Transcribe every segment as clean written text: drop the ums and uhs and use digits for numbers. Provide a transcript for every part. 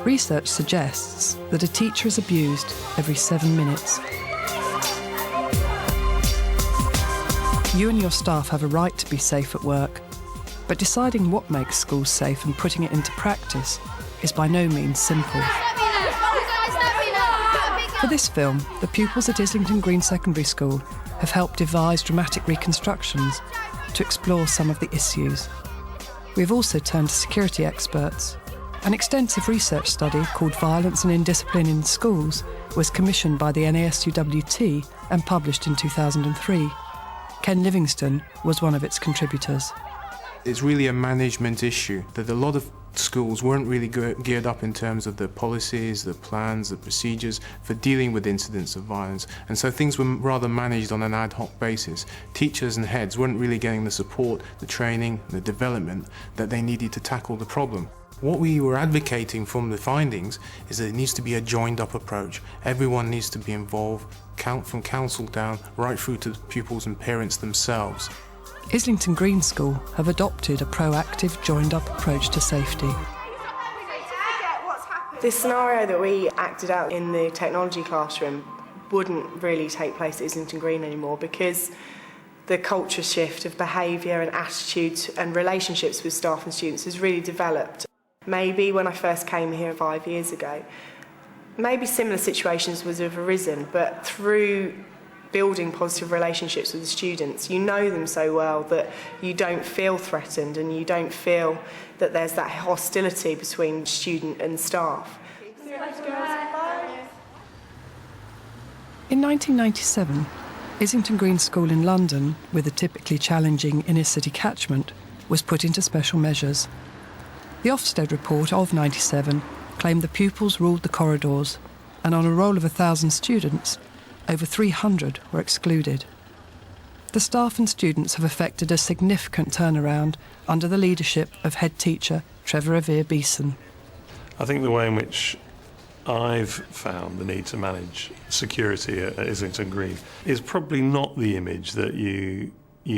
Research suggests that a teacher is abused every 7 minutes. You and your staff have a right to be safe at work, but deciding what makes schools safe and putting it into practice is by no means simple. For this film, the pupils at Islington Green Secondary School have helped devise dramatic reconstructions to explore some of the issues. We have also turned to security experts. An extensive research study called Violence and Indiscipline in Schools was commissioned by the NASUWT and published in 2003. Ken Livingstone was one of its contributors. It's really a management issue, that a lot of schools weren't really geared up in terms of the policies, the plans, the procedures for dealing with incidents of violence, and so things were rather managed on an ad hoc basis. Teachers and heads weren't really getting the support, the training, the development that they needed to tackle the problem. What we were advocating from the findings is that it needs to be a joined-up approach. Everyone needs to be involved, from council down, right through to pupils and parents themselves. Islington Green School have adopted a proactive, joined-up approach to safety. This scenario that we acted out in the technology classroom wouldn't really take place at Islington Green anymore, because the culture shift of behaviour and attitudes and relationships with staff and students has really developed. Maybe when I first came here 5 years ago, maybe similar situations would have arisen, but through building positive relationships with the students, you know them so well that you don't feel threatened and you don't feel that there's that hostility between student and staff. In 1997, Islington Green School in London, with a typically challenging inner-city catchment, was put into special measures. The Ofsted report of 97 claimed the pupils ruled the corridors, and on a roll of 1,000 students, over 300 were excluded. The staff and students have effected a significant turnaround under the leadership of head teacher Trevor Revere Beeson. I think the way in which I've found the need to manage security at Islington Green is probably not the image that you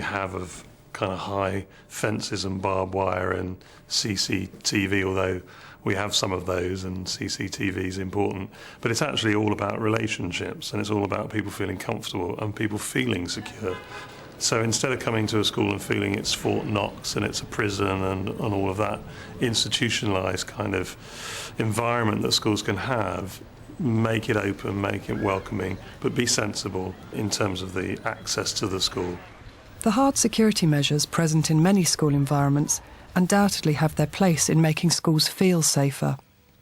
have of kind of high fences and barbed wire and CCTV, although we have some of those and CCTV is important. But it's actually all about relationships, and it's all about people feeling comfortable and people feeling secure. So instead of coming to a school and feeling it's Fort Knox and it's a prison and all of that institutionalised kind of environment that schools can have, make it open, make it welcoming, but be sensible in terms of the access to the school. The hard security measures present in many school environments undoubtedly have their place in making schools feel safer.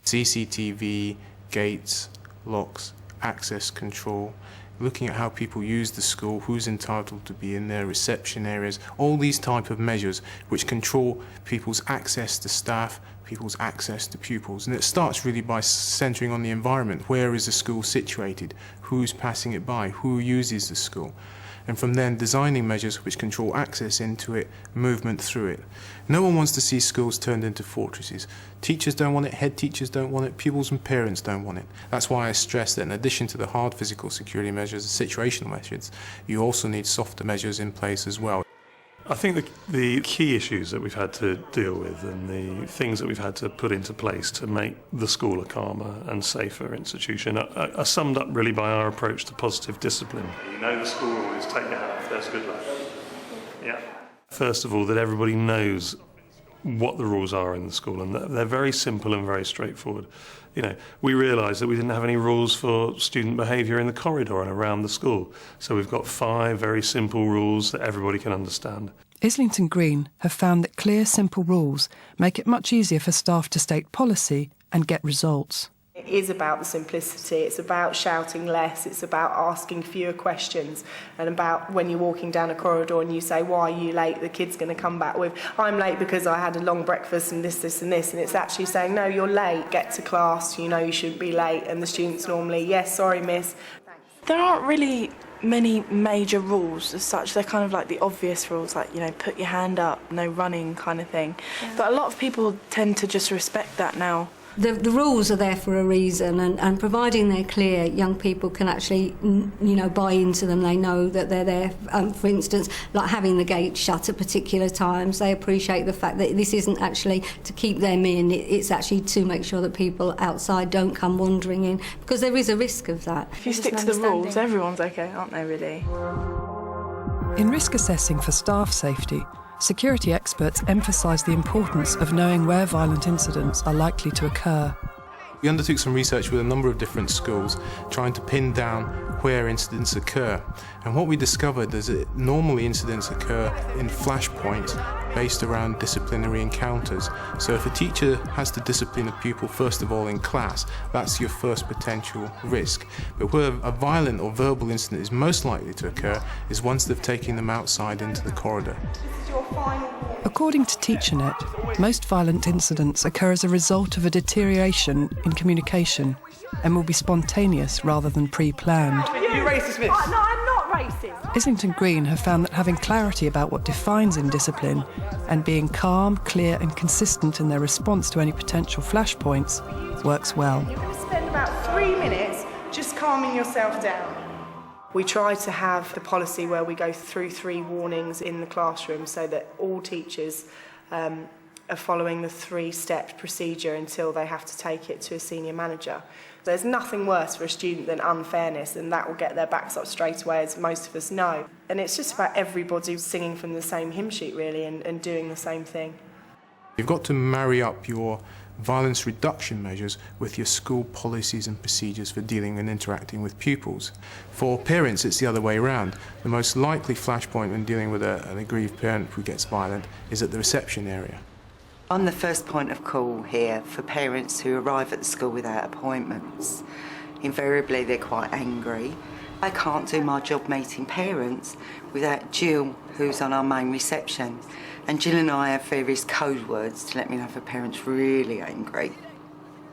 CCTV, gates, locks, access control, looking at how people use the school, who's entitled to be in their reception areas, all these type of measures which control people's access to staff, people's access to pupils. And it starts really by centering on the environment. Where is the school situated? Who's passing it by? Who uses the school? And from then designing measures which control access into it, movement through it. No one wants to see schools turned into fortresses. Teachers don't want it, head teachers don't want it, pupils and parents don't want it. That's why I stress that in addition to the hard physical security measures, the situational measures, you also need softer measures in place as well. I think the key issues that we've had to deal with and the things that we've had to put into place to make the school a calmer and safer institution are summed up really by our approach to positive discipline. You know the school rules, take your hat off, there's good luck. Yeah. First of all, that everybody knows what the rules are in the school, and they're very simple and very straightforward. You know, we realised that we didn't have any rules for student behaviour in the corridor and around the school, so we've got 5 very simple rules that everybody can understand. Islington Green have found that clear, simple rules make it much easier for staff to state policy and get results. It is about the simplicity, it's about shouting less, it's about asking fewer questions, and about when you're walking down a corridor and you say, why are you late? The kid's going to come back with, I'm late because I had a long breakfast and this and this, and it's actually saying, no, you're late, get to class, you know you shouldn't be late, and the students normally, yes, sorry miss. There aren't really many major rules as such. They're kind of like the obvious rules, like, you know, put your hand up, no running kind of thing. Yeah. But a lot of people tend to just respect that now. The rules are there for a reason, and providing they're clear, young people can actually, buy into them. They know that they're there. For instance, like having the gate shut at particular times, they appreciate the fact that this isn't actually to keep them in, it's actually to make sure that people outside don't come wandering in, because there is a risk of that. If you stick to the rules, everyone's okay, aren't they, really? In risk assessing for staff safety, security experts emphasise the importance of knowing where violent incidents are likely to occur. We undertook some research with a number of different schools, trying to pin down where incidents occur. And what we discovered is that normally incidents occur in flashpoints based around disciplinary encounters. So if a teacher has to discipline a pupil, first of all in class, that's your first potential risk. But where a violent or verbal incident is most likely to occur is once they've taken them outside into the corridor. According to TeacherNet, most violent incidents occur as a result of a deterioration in communication and will be spontaneous rather than pre-planned. You racist, miss? No, I'm not racist. Islington Green have found that having clarity about what defines indiscipline and being calm, clear and consistent in their response to any potential flashpoints works well. You're going to spend about 3 minutes just calming yourself down. We try to have the policy where we go through 3 warnings in the classroom so that all teachers are following the 3-step procedure until they have to take it to a senior manager. There's nothing worse for a student than unfairness, and that will get their backs up straight away, as most of us know. And it's just about everybody singing from the same hymn sheet, really, and doing the same thing. You've got to marry up your violence reduction measures with your school policies and procedures for dealing and interacting with pupils. For parents, it's the other way around. The most likely flashpoint when dealing with an aggrieved parent who gets violent is at the reception area. I'm the first point of call here for parents who arrive at the school without appointments. Invariably, they're quite angry. I can't do my job meeting parents without Jill, who's on our main reception. And Jill and I have various code words to let me know if a parent's really angry.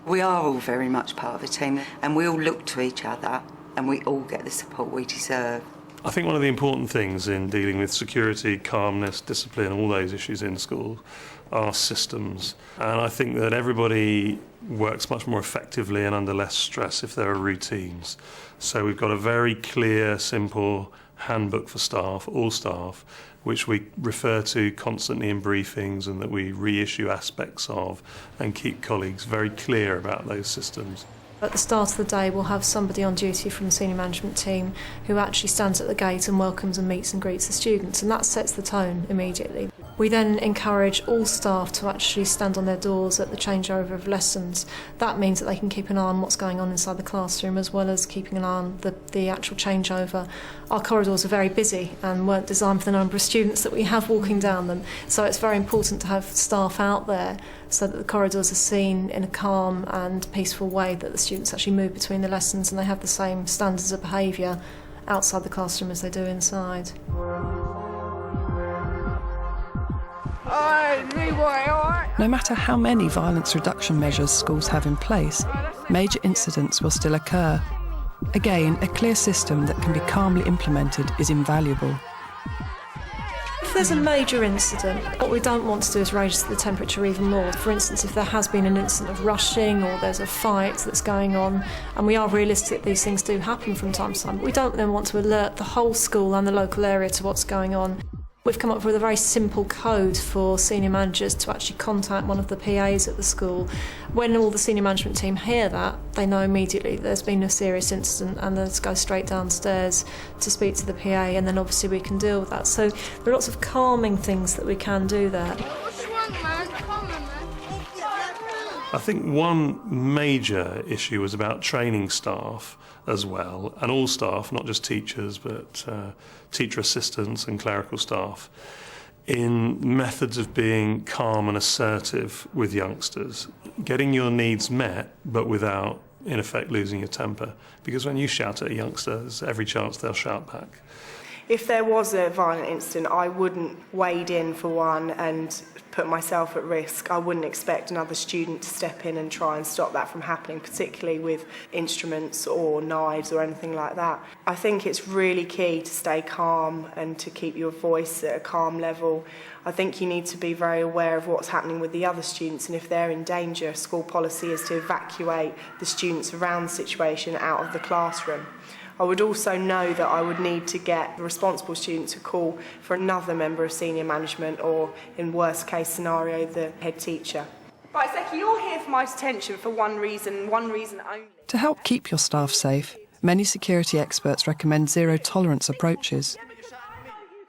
We are all very much part of a team, and we all look to each other, and we all get the support we deserve. I think one of the important things in dealing with security, calmness, discipline, all those issues in school are systems. And I think that everybody works much more effectively and under less stress if there are routines. So we've got a very clear, simple handbook for staff, all staff, which we refer to constantly in briefings and that we reissue aspects of and keep colleagues very clear about those systems. At the start of the day, we'll have somebody on duty from the senior management team who actually stands at the gate and welcomes and meets and greets the students, and that sets the tone immediately. We then encourage all staff to actually stand on their doors at the changeover of lessons. That means that they can keep an eye on what's going on inside the classroom as well as keeping an eye on the actual changeover. Our corridors are very busy and weren't designed for the number of students that we have walking down them, so it's very important to have staff out there so that the corridors are seen in a calm and peaceful way, that the students actually move between the lessons and they have the same standards of behaviour outside the classroom as they do inside. No matter how many violence reduction measures schools have in place, major incidents will still occur. Again, a clear system that can be calmly implemented is invaluable. If there's a major incident, what we don't want to do is raise the temperature even more. For instance, if there has been an incident of rushing or there's a fight that's going on, and we are realistic these things do happen from time to time, but we don't then want to alert the whole school and the local area to what's going on. We've come up with a very simple code for senior managers to actually contact one of the PAs at the school. When all the senior management team hear that, they know immediately there's been a serious incident and they'll go straight downstairs to speak to the PA, and then obviously we can deal with that. So there are lots of calming things that we can do there. I think one major issue was about training staff as well, and all staff, not just teachers, but teacher assistants and clerical staff, in methods of being calm and assertive with youngsters, getting your needs met, but without, in effect, losing your temper. Because when you shout at a youngster, there's every chance they'll shout back. If there was a violent incident, I wouldn't wade in for one and put myself at risk. I wouldn't expect another student to step in and try and stop that from happening, particularly with instruments or knives or anything like that. I think it's really key to stay calm and to keep your voice at a calm level. I think you need to be very aware of what's happening with the other students, and if they're in danger, school policy is to evacuate the students around the situation out of the classroom. I would also know that I would need to get the responsible student to call for another member of senior management, or in worst case scenario, the head teacher. Right, Seki, you're here for my attention for one reason only. To help keep your staff safe, many security experts recommend zero-tolerance approaches.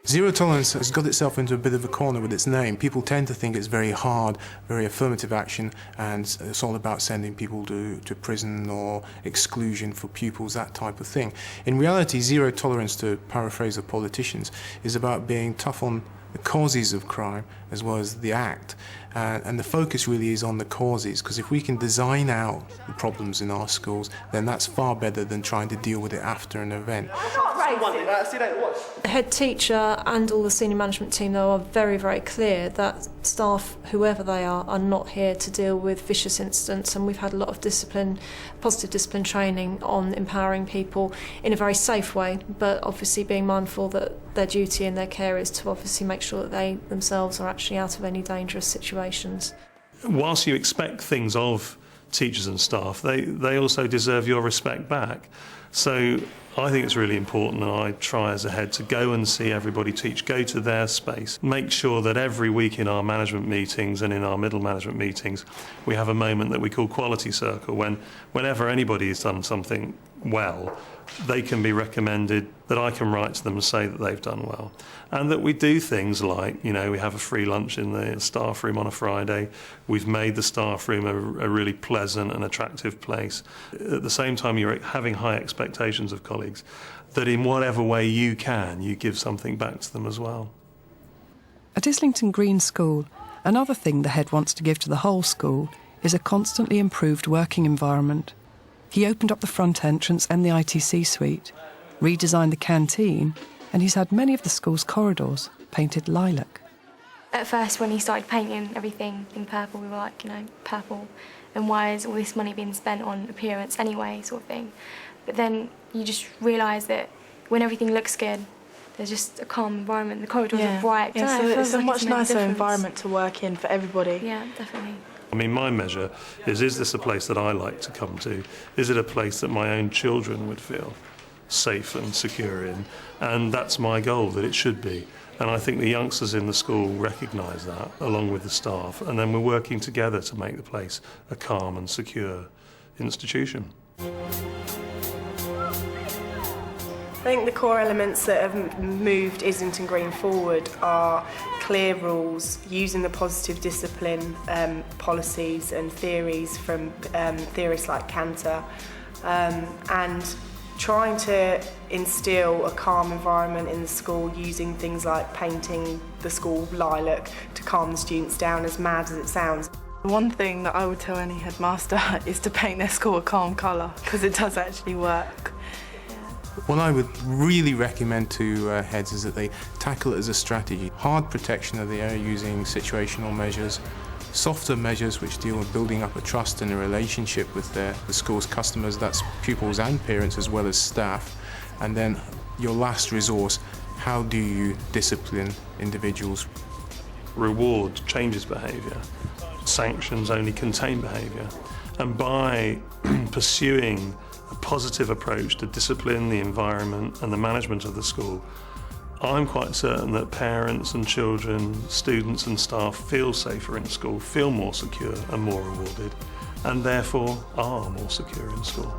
Zero tolerance has got itself into a bit of a corner with its name. People tend to think it's very hard, very affirmative action, and it's all about sending people to prison or exclusion for pupils, that type of thing. In reality, zero tolerance, to paraphrase the politicians, is about being tough on the causes of crime as well as the act. And the focus really is on the causes, because if we can design out the problems in our schools, then that's far better than trying to deal with it after an event. The head teacher and all the senior management team, though, are very, very clear that staff, whoever they are not here to deal with vicious incidents, and we've had a lot of positive discipline training on empowering people in a very safe way, but obviously being mindful that their duty and their care is to obviously make sure that they themselves are actually out of any dangerous situations. Whilst you expect things of teachers and staff, they also deserve your respect back. So I think it's really important, and I try as a head to go and see everybody teach, go to their space, make sure that every week in our management meetings and in our middle management meetings we have a moment that we call quality circle, whenever anybody has done something well, they can be recommended, that I can write to them and say that they've done well. And that we do things like, we have a free lunch in the staff room on a Friday. We've made the staff room a really pleasant and attractive place. At the same time, you're having high expectations of colleagues, that in whatever way you can, you give something back to them as well. At Islington Green School, another thing the head wants to give to the whole school is a constantly improved working environment. He opened up the front entrance and the ITC suite, redesigned the canteen, and he's had many of the school's corridors painted lilac. At first, when he started painting everything in purple, we were like, purple, and why is all this money being spent on appearance anyway, sort of thing. But then you just realise that when everything looks good, there's just a calm environment, the corridors are bright. Yeah, so it's a much nicer environment to work in for everybody. Yeah, definitely. I mean, my measure is this a place that I like to come to? Is it a place that my own children would feel safe and secure in? And that's my goal, that it should be. And I think the youngsters in the school recognise that, along with the staff, and then we're working together to make the place a calm and secure institution. I think the core elements that have moved Islington Green forward are clear rules, using the positive discipline policies and theories from theorists like Cantor, and trying to instil a calm environment in the school, using things like painting the school lilac to calm the students down, as mad as it sounds. One thing that I would tell any headmaster is to paint their school a calm colour, because it does actually work. What I would really recommend to heads is that they tackle it as a strategy. Hard protection of the area using situational measures, softer measures which deal with building up a trust and a relationship with the school's customers, that's pupils and parents as well as staff. And then your last resource, how do you discipline individuals? Reward changes behaviour, sanctions only contain behaviour. And by pursuing a positive approach to discipline, the environment and the management of the school, I'm quite certain that parents and children, students and staff feel safer in school, feel more secure and more rewarded, and therefore are more secure in school.